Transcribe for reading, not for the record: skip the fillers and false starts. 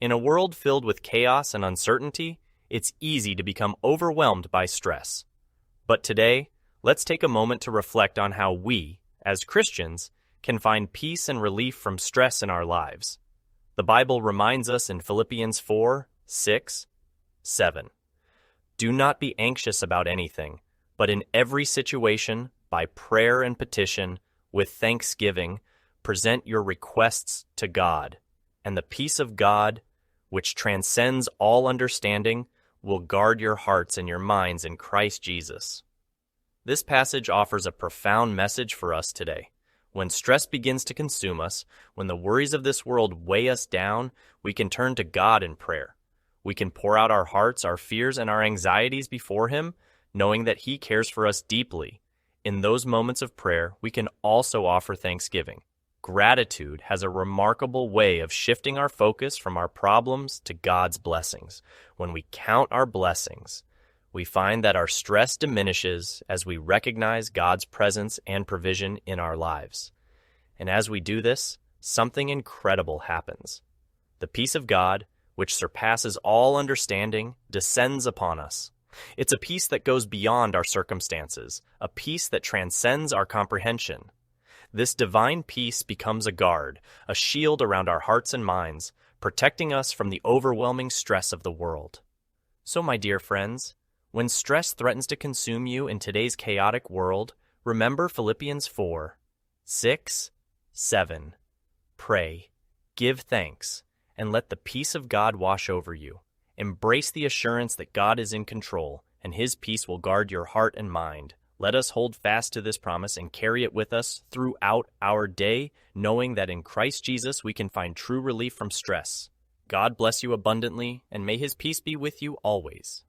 In a world filled with chaos and uncertainty, it's easy to become overwhelmed by stress. But today, let's take a moment to reflect on how we, as Christians, can find peace and relief from stress in our lives. The Bible reminds us in Philippians 4:6-7. Do not be anxious about anything, but in every situation, by prayer and petition, with thanksgiving, present your requests to God, and the peace of God, which transcends all understanding, will guard your hearts and your minds in Christ Jesus. This passage offers a profound message for us today. When stress begins to consume us, when the worries of this world weigh us down, we can turn to God in prayer. We can pour out our hearts, our fears, and our anxieties before Him, knowing that He cares for us deeply. In those moments of prayer, we can also offer thanksgiving. Gratitude has a remarkable way of shifting our focus from our problems to God's blessings. When we count our blessings, we find that our stress diminishes as we recognize God's presence and provision in our lives. And as we do this, something incredible happens. The peace of God, which surpasses all understanding, descends upon us. It's a peace that goes beyond our circumstances, a peace that transcends our comprehension. This divine peace becomes a guard, a shield around our hearts and minds, protecting us from the overwhelming stress of the world. So, my dear friends, when stress threatens to consume you in today's chaotic world, remember Philippians 4:6-7. Pray, give thanks, and let the peace of God wash over you. Embrace the assurance that God is in control, and His peace will guard your heart and mind. Let us hold fast to this promise and carry it with us throughout our day, knowing that in Christ Jesus we can find true relief from stress. God bless you abundantly, and may His peace be with you always.